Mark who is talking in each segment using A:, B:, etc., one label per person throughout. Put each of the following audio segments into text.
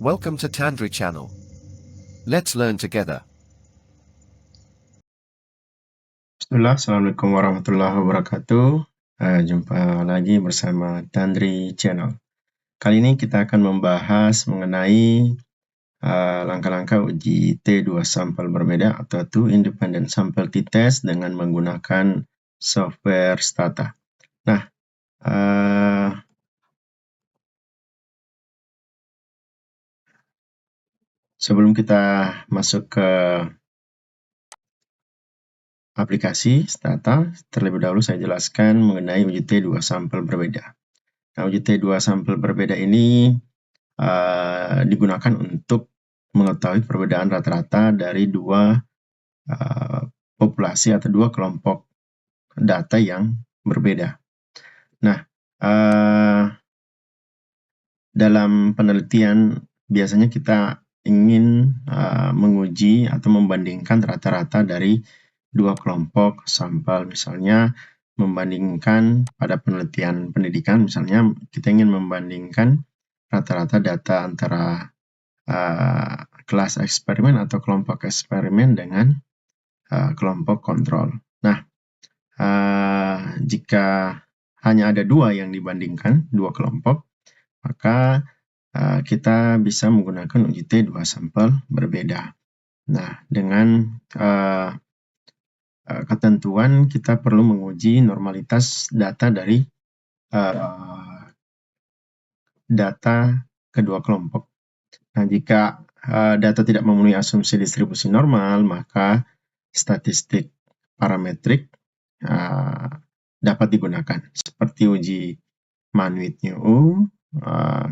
A: Welcome to Tandri Channel. Let's learn together.
B: Bismillah, Assalamualaikum warahmatullahi wabarakatuh. Jumpa lagi bersama Tandri Channel. Kali ini kita akan membahas mengenai langkah-langkah uji T2 sampel berbeda atau Two Independent Sample T-Test dengan menggunakan software Stata. Nah, sebelum kita masuk ke aplikasi Stata, terlebih dahulu saya jelaskan mengenai uji T2 sampel berbeda. Nah, uji T2 sampel berbeda ini digunakan untuk mengetahui perbedaan rata-rata dari dua populasi atau dua kelompok data yang berbeda. Nah, dalam penelitian biasanya kita ingin menguji atau membandingkan rata-rata dari dua kelompok sampel. Misalnya membandingkan pada penelitian pendidikan, misalnya kita ingin membandingkan rata-rata data antara kelas eksperimen atau kelompok eksperimen dengan kelompok kontrol. Nah, jika hanya ada dua yang dibandingkan, dua kelompok, maka kita bisa menggunakan uji T2 sampel berbeda. Nah, dengan ketentuan kita perlu menguji normalitas data dari data kedua kelompok. Nah, jika data tidak memenuhi asumsi distribusi normal, maka statistik parametrik dapat digunakan, seperti uji Mann-Whitney-U,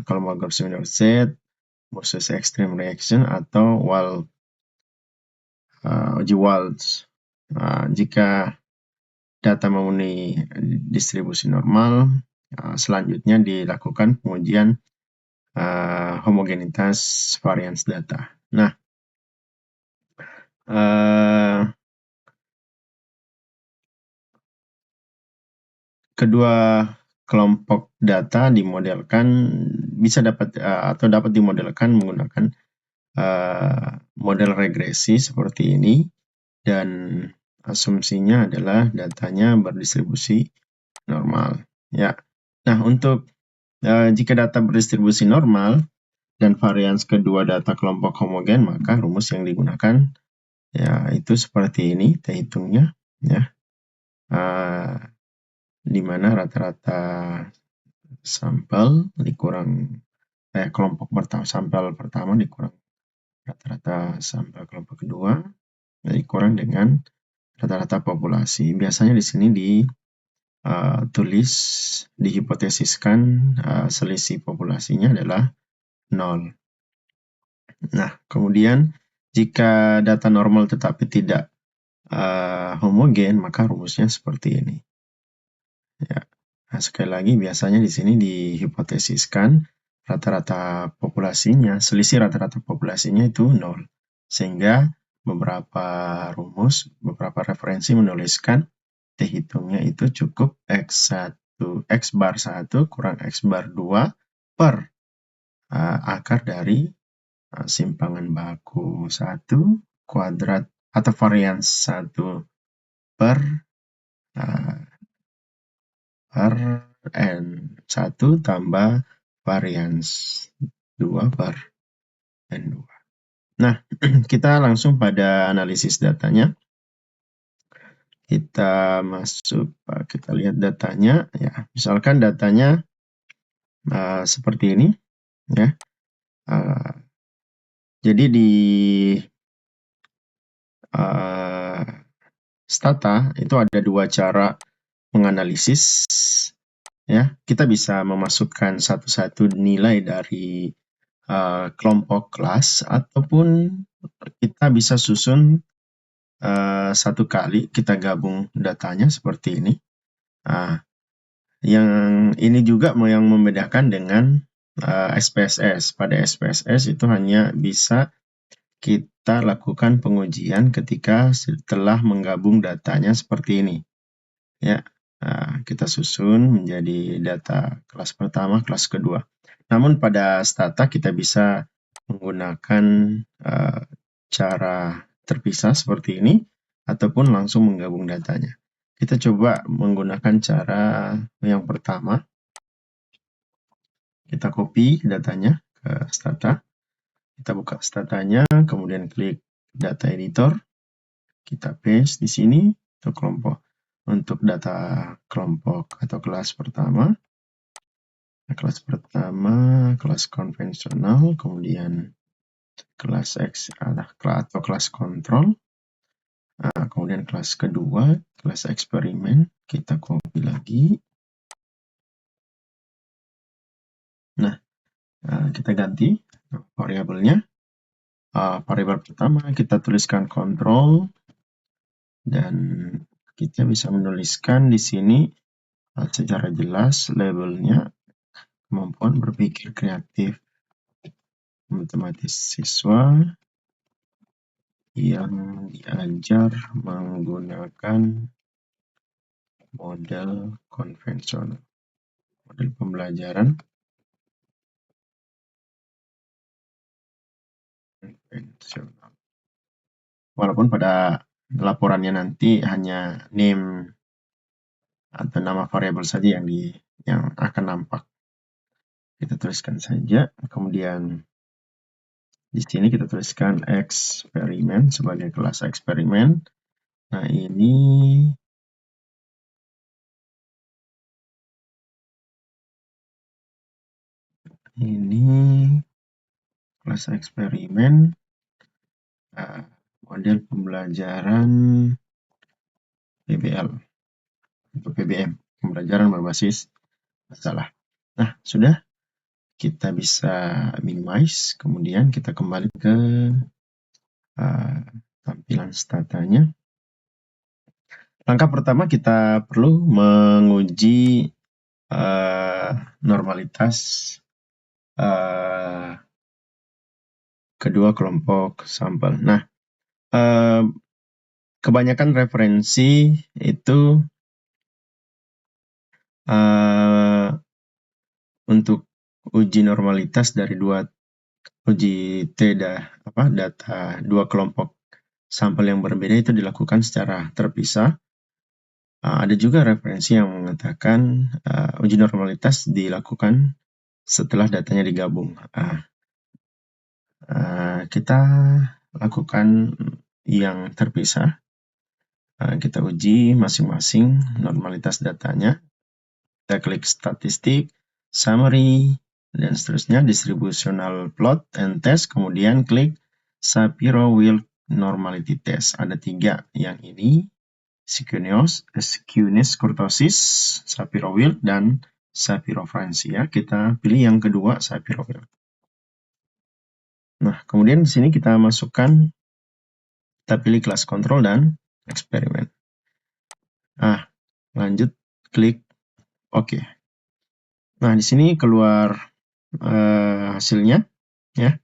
B: Kolmogorov-Smirnov-Z, Moses Extreme Reaction, atau uji Waltz. Jika data memenuhi distribusi normal, selanjutnya dilakukan pengujian homogenitas varians data. Nah, kedua kelompok data dimodelkan dapat dimodelkan menggunakan model regresi seperti ini, dan asumsinya adalah datanya berdistribusi normal. Ya. Nah, untuk jika data berdistribusi normal dan varians kedua data kelompok homogen, maka rumus yang digunakan itu seperti ini, kita hitungnya, ya, di mana rata-rata sampel dikurang kelompok pertama, sampel pertama dikurang rata-rata sampel kelompok kedua, dikurang dengan rata-rata populasi. Biasanya di sini ditulis, dihipotesiskan selisih populasinya adalah 0. Nah, kemudian jika data normal tetapi tidak homogen, maka rumusnya seperti ini. Ya. Nah, sekali lagi biasanya di sini dihipotesiskan rata-rata populasinya, selisih rata-rata populasinya itu 0. Sehingga beberapa rumus, beberapa referensi menuliskan T hitungnya itu cukup X1, X bar 1 kurang X bar 2 per akar dari simpangan baku 1 kuadrat atau varians 1 per N1 tambah varians 2 per N2. Nah, kita langsung pada analisis datanya. Kita masuk, kita lihat datanya. Ya, misalkan datanya seperti ini. Ya. Jadi di Stata itu ada dua cara menganalisis. Ya, kita bisa memasukkan satu-satu nilai dari kelompok kelas, ataupun kita bisa susun satu kali kita gabung datanya seperti ini. Yang ini juga yang membedakan dengan SPSS. Pada SPSS itu hanya bisa kita lakukan pengujian ketika setelah menggabung datanya seperti ini. Ya, kita susun menjadi data kelas pertama, kelas kedua. Namun pada Stata kita bisa menggunakan cara terpisah seperti ini, ataupun langsung menggabung datanya. Kita coba menggunakan cara yang pertama. Kita copy datanya ke Stata. Kita buka Statanya, kemudian klik Data Editor. Kita paste di sini untuk kelompok. Untuk data kelompok atau kelas pertama. Kelas pertama, kelas konvensional, kemudian kelas X atau kelas kontrol. Kemudian kelas kedua, kelas eksperimen, kita copy lagi. Nah, kita ganti variabelnya. Variabel pertama kita tuliskan kontrol, dan kita bisa menuliskan di sini secara jelas labelnya kemampuan berpikir kreatif matematis siswa yang diajar menggunakan model konvensional, model pembelajaran konvensional. Walaupun pada laporannya nanti hanya name atau nama variabel saja yang akan nampak. Kita tuliskan saja, kemudian di sini kita tuliskan eksperimen sebagai kelas eksperimen. Nah, ini kelas eksperimen model pembelajaran PBL atau PBM, pembelajaran berbasis masalah. Nah, sudah, kita bisa minimize, kemudian kita kembali ke tampilan statanya. Langkah pertama kita perlu menguji normalitas kedua kelompok sampel. Nah, kebanyakan referensi itu untuk uji normalitas dari data dua kelompok sampel yang berbeda itu dilakukan secara terpisah. Ada juga referensi yang mengatakan uji normalitas dilakukan setelah datanya digabung. Kita lakukan yang terpisah. Kita uji masing-masing normalitas datanya. Kita klik statistik, summary, dan seterusnya, distributional plot and test, kemudian klik Shapiro-Wilk normality test. Ada 3 yang ini, skewness kurtosis, Shapiro-Wilk, dan Shapiro-Franci. Kita pilih yang kedua, Shapiro-Wilk. Nah, kemudian di sini kita masukkan, kita pilih kelas kontrol dan eksperimen. Lanjut, klik OK. Nah, di sini keluar hasilnya, ya.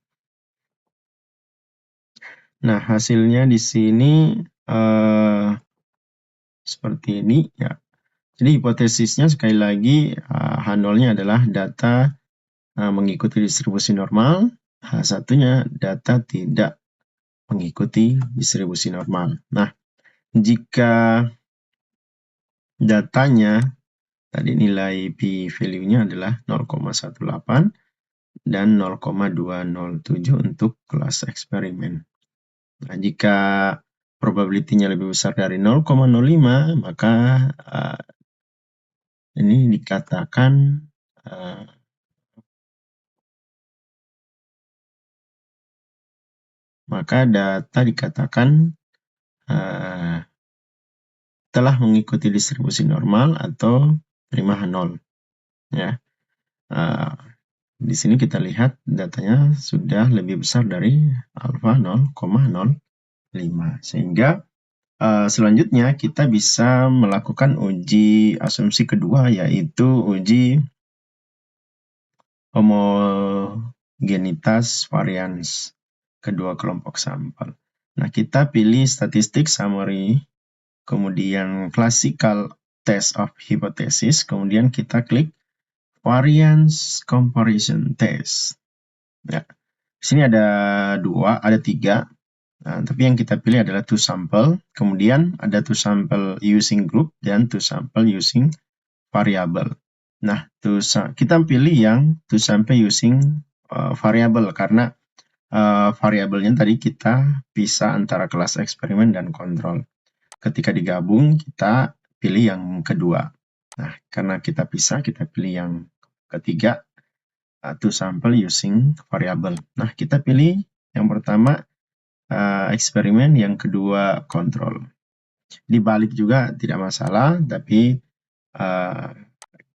B: Nah, hasilnya di sini seperti ini, ya. Jadi hipotesisnya sekali lagi H0-nya adalah data mengikuti distribusi normal, H1-nya data tidak mengikuti distribusi normal. Nah, jika datanya tadi nilai p-value-nya adalah 0,18 dan 0,207 untuk kelas eksperimen. Nah, jika probability-nya lebih besar dari 0,05, maka ini dikatakan maka data dikatakan telah mengikuti distribusi normal atau prima H0. Ya. Di sini kita lihat datanya sudah lebih besar dari alfa 0,05. Sehingga selanjutnya kita bisa melakukan uji asumsi kedua, yaitu uji homogenitas varians kedua kelompok sampel. Nah, kita pilih statistik summary, kemudian classical test of hypothesis, kemudian kita klik variance comparison test. Ya. Di sini ada tiga. Nah, tapi yang kita pilih adalah to sample, kemudian ada to sample using group dan to sample using variable. Nah, kita pilih yang to sample using variable karena variabelnya tadi kita pisah antara kelas eksperimen dan kontrol. Ketika digabung, kita pilih yang kedua. Nah, karena kita pisah, kita pilih yang ketiga, to sample using variable. Nah, kita pilih yang pertama eksperimen, yang kedua kontrol. Dibalik juga tidak masalah, tapi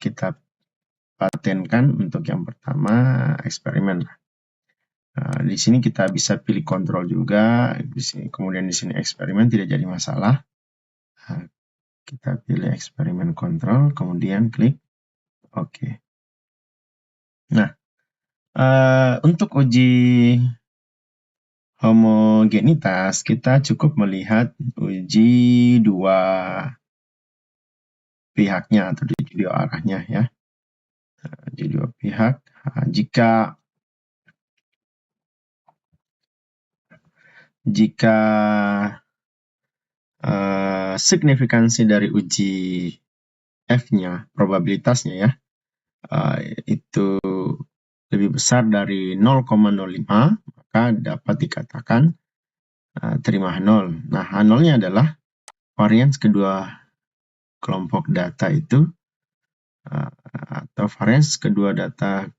B: kita patenkan untuk yang pertama eksperimen. Di sini kita bisa pilih kontrol juga, kemudian di sini eksperimen tidak jadi masalah. Kita pilih eksperimen kontrol, kemudian klik OK. Nah, untuk uji homogenitas, kita cukup melihat uji dua pihaknya atau uji dua arahnya ya. Uji dua pihak. Jika signifikansi dari uji F-nya, probabilitasnya ya, itu lebih besar dari 0,05, maka dapat dikatakan terima H0. Nah, H0-nya adalah varians kedua kelompok data itu, atau varians kedua data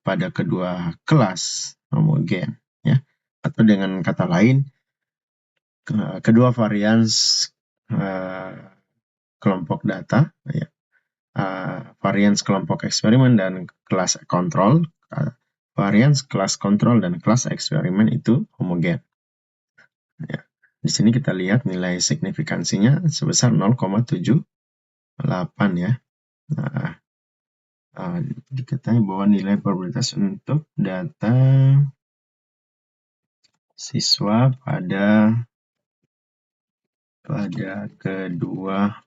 B: pada kedua kelas homogen, ya. Atau dengan kata lain, kedua varians kelompok data, ya. Varians kelompok eksperimen dan kelas kontrol, varians kelas kontrol dan kelas eksperimen itu homogen. Ya. Di sini kita lihat nilai signifikansinya sebesar 0,78 ya. Nah, diketahui bahwa nilai probabilitas untuk data siswa pada kedua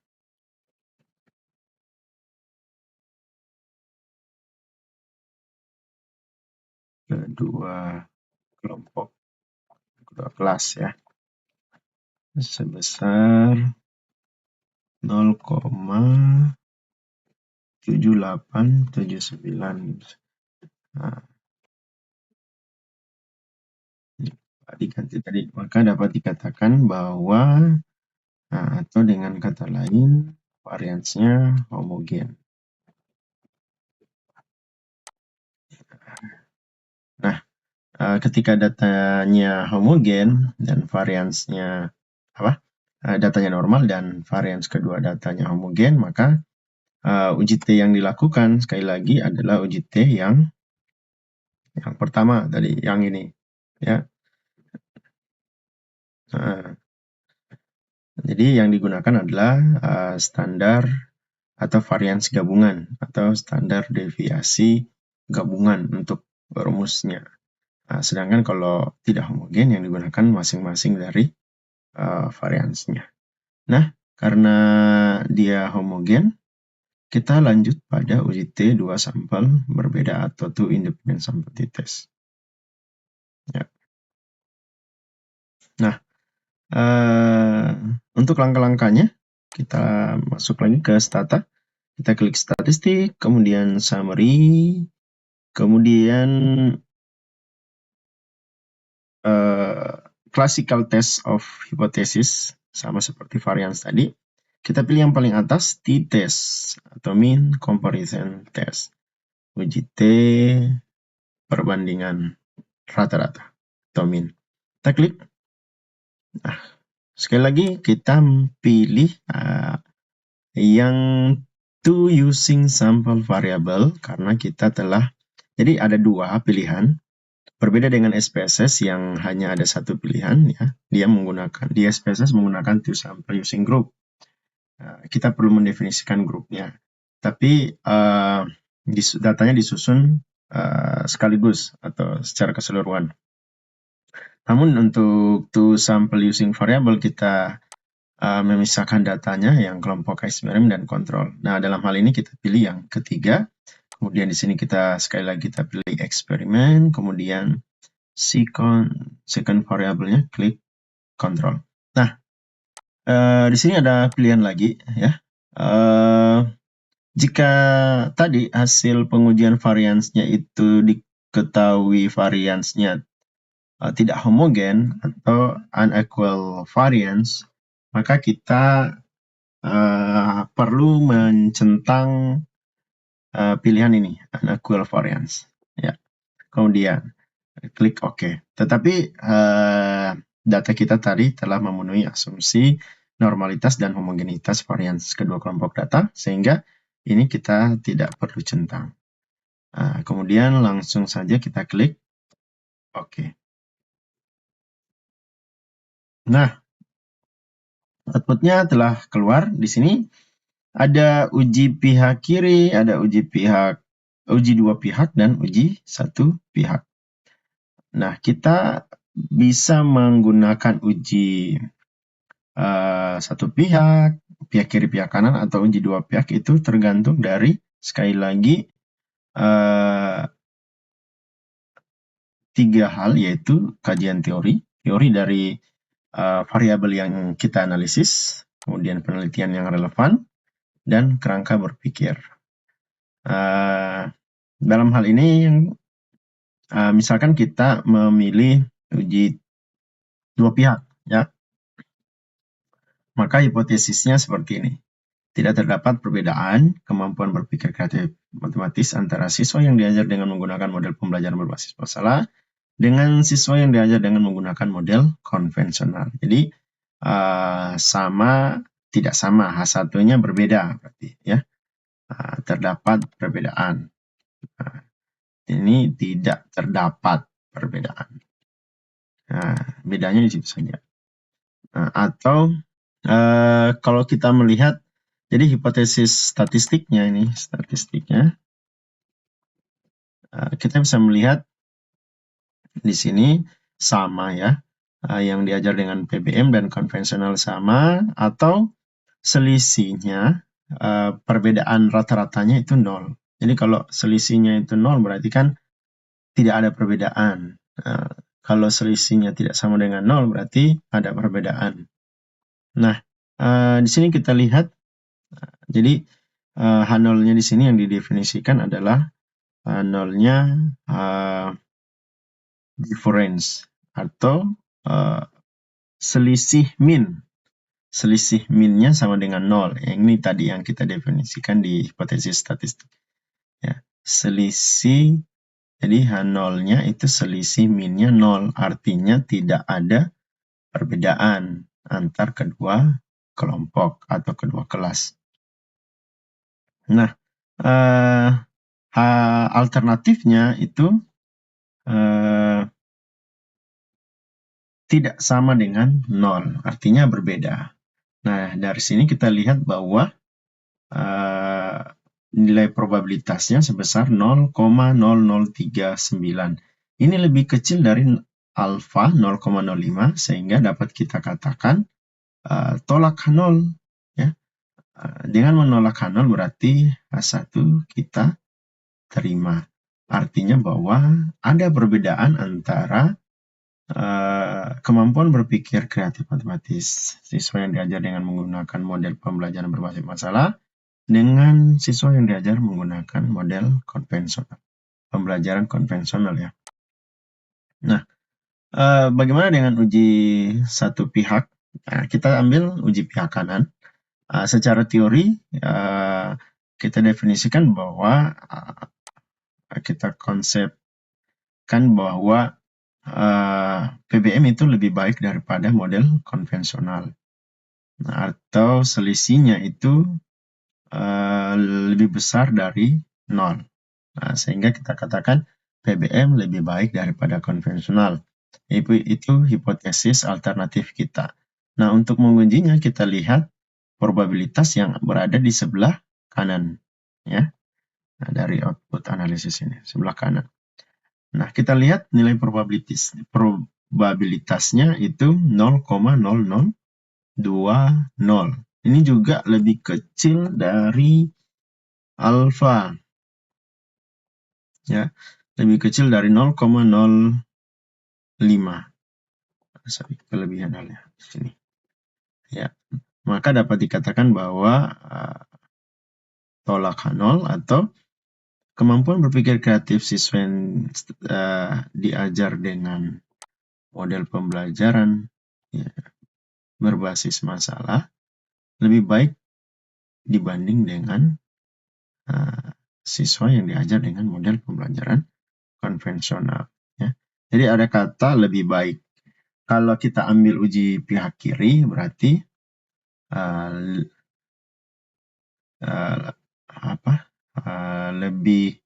B: kelompok, kedua kelas ya, sebesar 0,7879. Nah, diganti tadi, maka dapat dikatakan bahwa atau dengan kata lain variansnya homogen. Nah, ketika datanya homogen dan variansnya datanya normal dan varians kedua datanya homogen, maka uji T yang dilakukan sekali lagi adalah uji T yang pertama tadi, yang ini ya. Jadi yang digunakan adalah standar atau varians gabungan atau standar deviasi gabungan untuk rumusnya. Sedangkan kalau tidak homogen yang digunakan masing-masing dari variansnya. Nah, karena dia homogen, kita lanjut pada uji T 2 sampel berbeda atau 2 independent sample t-test. Ya. Nah, untuk langkah-langkahnya, kita masuk lagi ke stata. Kita klik statistik, kemudian summary, kemudian classical test of hypothesis, sama seperti varians tadi. Kita pilih yang paling atas, t-test atau mean comparison test. Uji T perbandingan rata-rata atau mean. Kita klik. Nah, sekali lagi kita pilih yang to using sample variable karena kita telah, jadi ada dua pilihan. Berbeda dengan SPSS yang hanya ada satu pilihan ya. Di SPSS menggunakan to sample using group. Kita perlu mendefinisikan grupnya. Tapi datanya disusun sekaligus atau secara keseluruhan. Namun untuk to sample using variable kita memisahkan datanya yang kelompok eksperimen dan kontrol. Nah, dalam hal ini kita pilih yang ketiga. Kemudian di sini kita sekali lagi kita pilih eksperimen, kemudian second variabelnya klik control. Nah, di sini ada pilihan lagi ya. Jika tadi hasil pengujian variansnya itu diketahui variansnya tidak homogen atau unequal variance, maka kita perlu mencentang pilihan ini, unequal variance. Ya. Kemudian klik OK. Tetapi data kita tadi telah memenuhi asumsi normalitas dan homogenitas varians kedua kelompok data, sehingga ini kita tidak perlu centang. Kemudian langsung saja kita klik OK. Nah, outputnya telah keluar. Di sini ada uji pihak kiri, ada uji dua pihak, dan uji satu pihak. Nah, kita bisa menggunakan uji satu pihak kiri, pihak kanan, atau uji dua pihak. Itu tergantung dari, sekali lagi, tiga hal, yaitu kajian teori dari variabel yang kita analisis, kemudian penelitian yang relevan, dan kerangka berpikir. Dalam hal ini, misalkan kita memilih uji dua pihak, ya, maka hipotesisnya seperti ini. Tidak terdapat perbedaan kemampuan berpikir kreatif matematis antara siswa yang diajar dengan menggunakan model pembelajaran berbasis masalah dengan siswa yang diajar dengan menggunakan model konvensional. Jadi sama, tidak sama, H1-nya berbeda berarti, ya. Terdapat perbedaan. Ini tidak terdapat perbedaan. Bedanya di situ saja. Atau kalau kita melihat, jadi hipotesis statistiknya ini, kita bisa melihat di sini sama, ya. Yang diajar dengan PBM dan konvensional sama, atau selisihnya, perbedaan rata-ratanya itu 0. Jadi kalau selisihnya itu 0 berarti kan tidak ada perbedaan. Kalau selisihnya tidak sama dengan 0 berarti ada perbedaan. Nah, di sini kita lihat, jadi H0-nya di sini yang didefinisikan adalah H0-nya difference, atau selisih min. Selisih min-nya sama dengan 0. Ini tadi yang kita definisikan di hipotesis statistik. Ya, selisih, jadi H0-nya itu selisih min-nya 0. Artinya tidak ada perbedaan antar kedua kelompok atau kedua kelas. Nah, alternatifnya itu tidak sama dengan 0, artinya berbeda. Nah, dari sini kita lihat bahwa nilai probabilitasnya sebesar 0,0039. Ini lebih kecil dari alfa 0,05, sehingga dapat kita katakan tolak H0. Ya. Dengan menolak H0 berarti H1 kita terima. Artinya bahwa ada perbedaan antara kemampuan berpikir kreatif matematis siswa yang diajar dengan menggunakan model pembelajaran berbasis masalah dengan siswa yang diajar menggunakan model konvensional, pembelajaran konvensional, ya. Nah, bagaimana dengan uji satu pihak? Nah, kita ambil uji pihak kanan. Secara teori, kita definisikan bahwa kita konsepkan bahwa PBM itu lebih baik daripada model konvensional. Nah, atau selisihnya itu lebih besar dari 0. Nah, sehingga kita katakan PBM lebih baik daripada konvensional. Itu hipotesis alternatif kita. Nah, untuk mengujinya kita lihat probabilitas yang berada di sebelah kanan, ya. Nah, dari output analisis ini, sebelah kanan. Nah, kita lihat nilai probabilitasnya itu 0,0020. Ini juga lebih kecil dari alfa. Ya, lebih kecil dari 0,0020. Sorry, kelebihan halnya di sini. Ya, maka dapat dikatakan bahwa tolak H0 atau kemampuan berpikir kreatif siswa yang diajar dengan model pembelajaran ya, berbasis masalah lebih baik dibanding dengan siswa yang diajar dengan model pembelajaran konvensional. Ya. Jadi ada kata lebih baik. Kalau kita ambil uji pihak kiri berarti lebih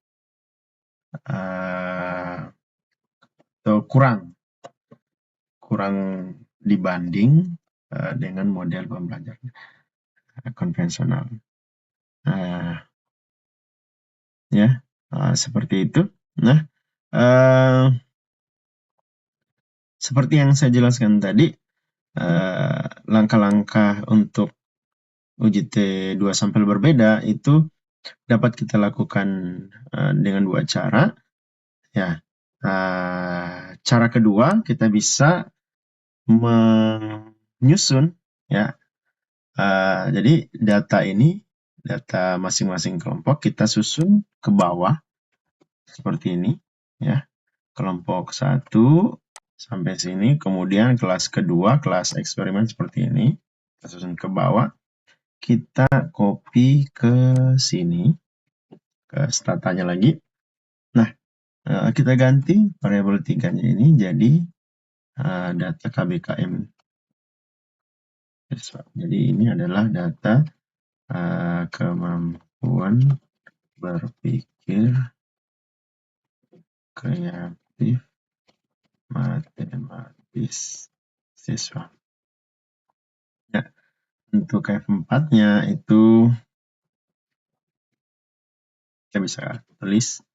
B: atau kurang dibanding dengan model pembelajaran konvensional. Seperti itu. Nah, seperti yang saya jelaskan tadi, langkah-langkah untuk uji T2 sampel berbeda itu dapat kita lakukan dengan dua cara. Ya, cara kedua kita bisa menyusun, ya. Jadi data masing-masing kelompok kita susun ke bawah seperti ini, ya. Kelompok 1 sampai sini, kemudian kelas kedua, kelas eksperimen seperti ini, kita susun ke bawah, kita copy ke sini, ke statanya lagi. Nah, kita ganti variabel 3-nya ini jadi data KBKM. Jadi ini adalah data kemampuan berpikir kreatif matematis siswa. Ya, untuk F4-nya itu kita bisa tulis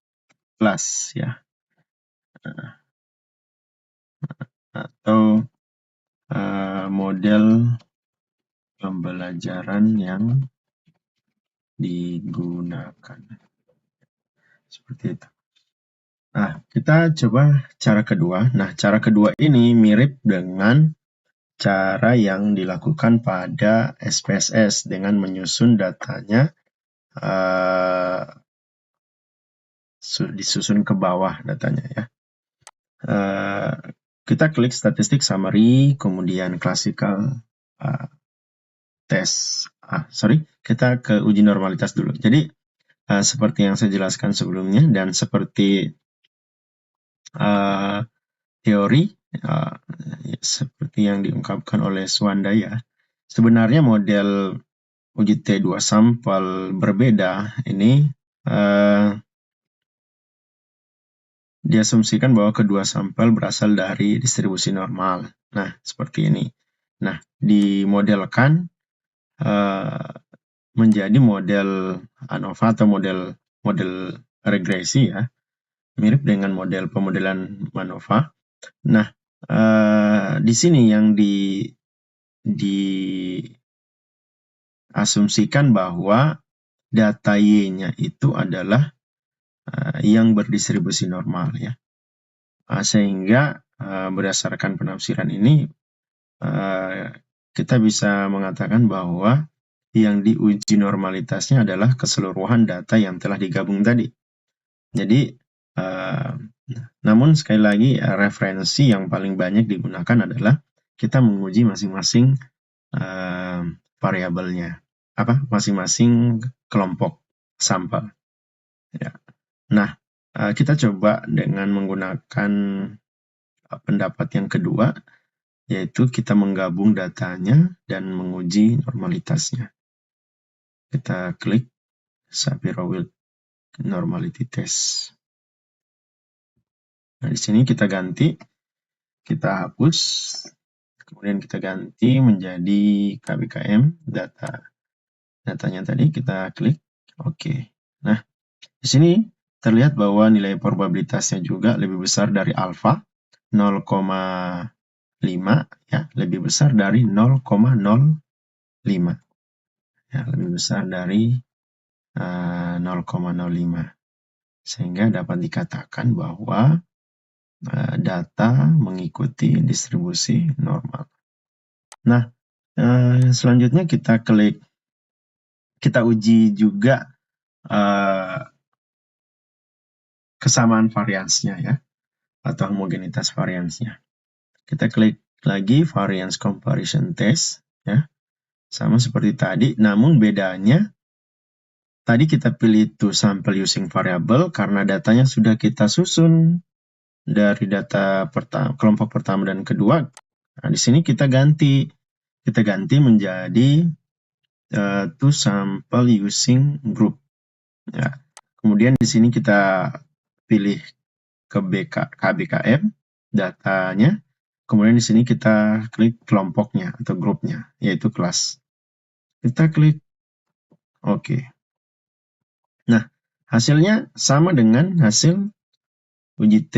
B: plus, ya, atau model pembelajaran yang digunakan seperti itu. Nah, kita coba cara kedua. Nah, cara kedua ini mirip dengan cara yang dilakukan pada SPSS dengan menyusun datanya disusun ke bawah datanya, ya. Kita klik statistik summary, kemudian classical test. Kita ke uji normalitas dulu. Jadi seperti yang saya jelaskan sebelumnya dan seperti teori seperti yang diungkapkan oleh Swandaya, sebenarnya model uji T2 sampel berbeda ini diasumsikan bahwa kedua sampel berasal dari distribusi normal. Nah, seperti ini. Nah, dimodelkan menjadi model ANOVA atau model regresi, ya, mirip dengan model pemodelan MANOVA. Nah, di sini yang diasumsikan bahwa data Y-nya itu adalah yang berdistribusi normal, ya. Sehingga berdasarkan penafsiran ini kita bisa mengatakan bahwa yang diuji normalitasnya adalah keseluruhan data yang telah digabung tadi. Jadi, namun sekali lagi referensi yang paling banyak digunakan adalah kita menguji masing-masing variabelnya, masing-masing kelompok sampel. Ya. Nah, kita coba dengan menggunakan pendapat yang kedua, yaitu kita menggabung datanya dan menguji normalitasnya. Kita klik Shapiro-Wilk Normality Test. Nah, di sini kita ganti, kita hapus, kemudian kita ganti menjadi KBKM datanya tadi, kita klik OK. Nah, di sini terlihat bahwa nilai probabilitasnya juga lebih besar dari alfa 0,5, ya, lebih besar dari 0,05. Ya, lebih besar dari 0,05. Sehingga dapat dikatakan bahwa data mengikuti distribusi normal. Nah, selanjutnya kita uji juga kesamaan variansnya ya, atau homogenitas variansnya. Kita klik lagi variance comparison test ya. Sama seperti tadi, namun bedanya tadi kita pilih to sample using variable karena datanya sudah kita susun dari data kelompok pertama dan kedua. Nah, di sini kita ganti menjadi to sample using group. Ya. Kemudian di sini kita pilih ke KBKM datanya. Kemudian di sini kita klik kelompoknya atau grupnya, yaitu kelas. Kita klik OK. Nah, hasilnya sama dengan hasil uji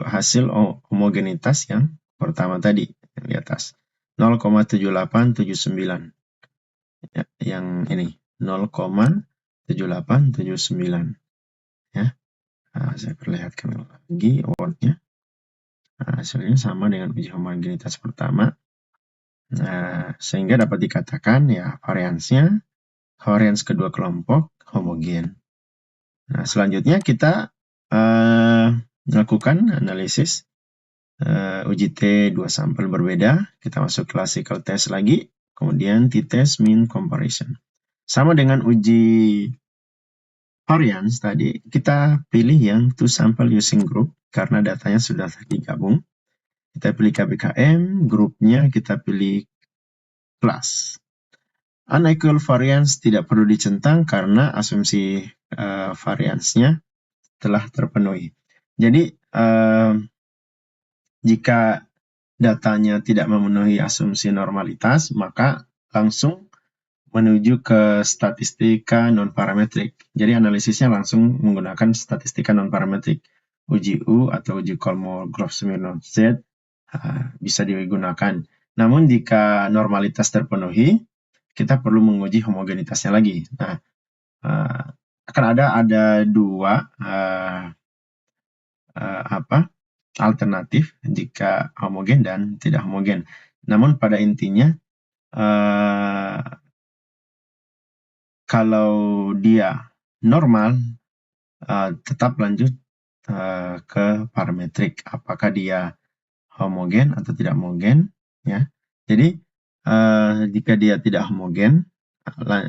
B: hasil homogenitas yang pertama tadi di atas 0,7879 ya, yang ini 0,7879 ya. Nah, saya perlihatkan lagi awardnya. Nah, hasilnya sama dengan uji homogenitas pertama. Nah, sehingga dapat dikatakan ya varians kedua kelompok homogen. Nah, selanjutnya kita melakukan analisis uji T dua sampel berbeda. Kita masuk classical test lagi, kemudian t-test mean comparison. Sama dengan uji variance tadi, kita pilih yang to sample using group karena datanya sudah digabung. Kita pilih KBKM, grupnya kita pilih kelas. Unequal variance tidak perlu dicentang karena asumsi variansnya telah terpenuhi. Jadi jika datanya tidak memenuhi asumsi normalitas, maka langsung menuju ke statistika non-parametrik. Jadi analisisnya langsung menggunakan statistika non-parametrik. Uji U atau uji Kolmogorov-Smirnov Z bisa digunakan. Namun jika normalitas terpenuhi, kita perlu menguji homogenitasnya lagi. Nah, akan ada dua alternatif jika homogen dan tidak homogen. Namun pada intinya kalau dia normal tetap lanjut ke parametrik, apakah dia homogen atau tidak homogen ya. Jadi jika dia tidak homogen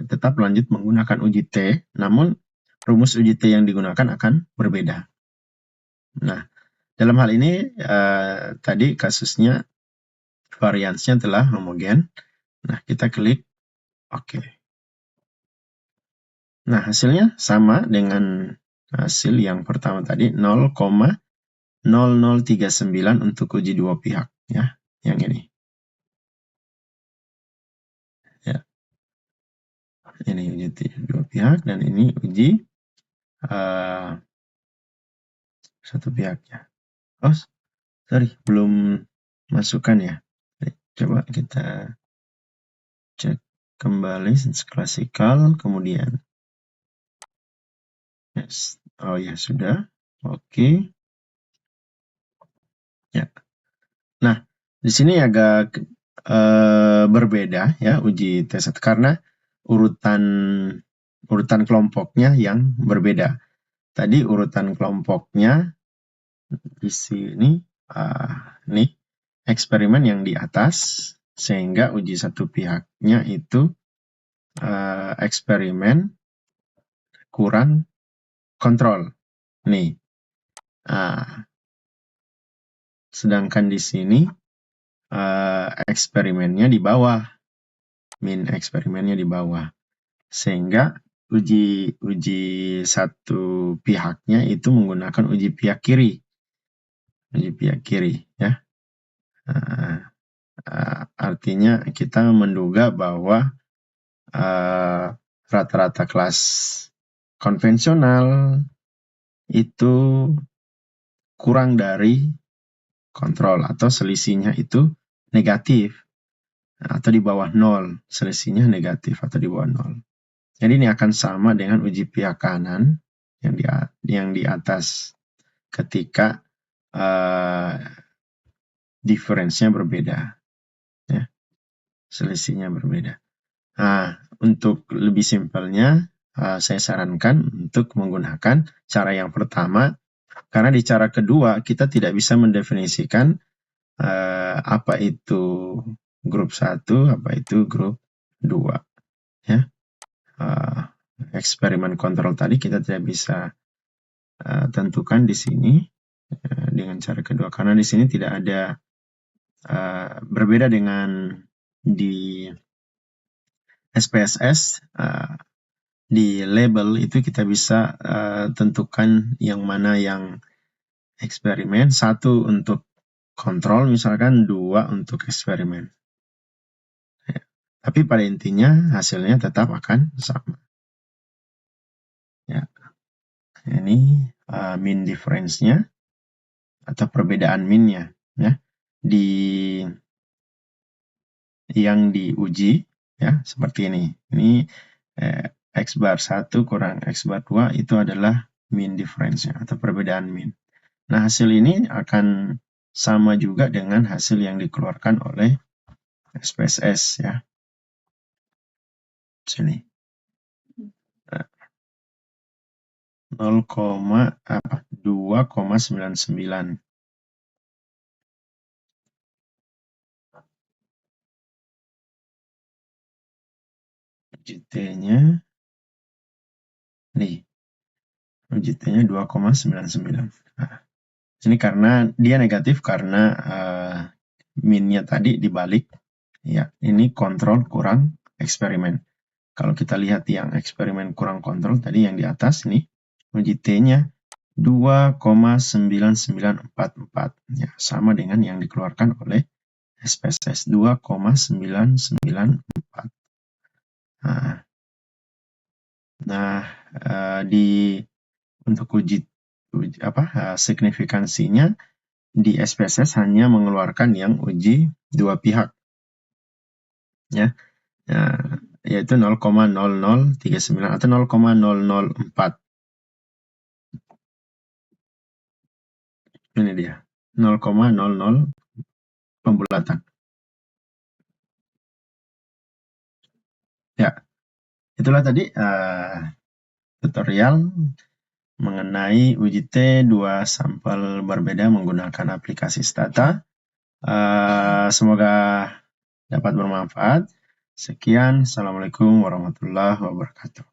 B: tetap lanjut menggunakan uji T, namun rumus uji T yang digunakan akan berbeda. Nah, dalam hal ini tadi kasusnya variansnya telah homogen. Nah, kita klik OK. Nah, hasilnya sama dengan hasil yang pertama tadi 0,0039 untuk uji dua pihak ya, yang ini. Ya. Ini uji dua pihak dan ini uji satu pihak ya. Oh, sorry, belum masukkan ya. Coba kita cek kembali klasikal, kemudian yes. Oh ya, sudah. Oke. Ya. Nah, di sini agak berbeda ya uji T1 karena urutan kelompoknya yang berbeda. Tadi urutan kelompoknya di sini nih eksperimen yang di atas, sehingga uji satu pihaknya itu eksperimen kurang kontrol nih. Sedangkan di sini eksperimennya di bawah, min eksperimennya di bawah, sehingga uji satu pihaknya itu menggunakan uji pihak kiri ya. Artinya kita menduga bahwa rata-rata kelas konvensional itu kurang dari kontrol atau selisihnya itu negatif atau di bawah 0, selisihnya negatif atau di bawah 0. Jadi ini akan sama dengan uji pihak kanan yang di atas ketika difference-nya berbeda, ya, selisihnya berbeda. Nah, untuk lebih simpelnya, saya sarankan untuk menggunakan cara yang pertama, karena di cara kedua kita tidak bisa mendefinisikan apa itu grup 1, apa itu grup 2. Ya. Eksperimen kontrol tadi kita tidak bisa tentukan di sini dengan cara kedua, karena di sini tidak ada berbeda dengan di SPSS. Di label itu kita bisa tentukan yang mana yang eksperimen, 1 untuk kontrol misalkan, 2 untuk eksperimen. Ya. Tapi pada intinya hasilnya tetap akan sama. Ya. Ini mean difference-nya atau perbedaan mean-nya, ya, di yang diuji, ya, seperti ini. Ini X bar 1 kurang X bar 2 itu adalah mean difference-nya atau perbedaan mean. Nah, hasil ini akan sama juga dengan hasil yang dikeluarkan oleh SPSS, ya. Sini. 2,99. UJT-nya nih. UJT-nya 2,99. Nah, ini karena dia negatif karena min-nya tadi dibalik. Ya, ini kontrol kurang eksperimen. Kalau kita lihat yang eksperimen kurang kontrol tadi yang di atas nih, UJT-nya 2,9944. Ya, sama dengan yang dikeluarkan oleh SPSS 2,994. Nah, untuk signifikansinya di SPSS hanya mengeluarkan yang uji dua pihak, ya, yaitu 0,0039 atau 0,004. Ini dia 0,00 pembulatan. Ya, itulah tadi tutorial mengenai UJT 2 sampel berbeda menggunakan aplikasi Stata. Semoga dapat bermanfaat. Sekian, Assalamualaikum warahmatullahi wabarakatuh.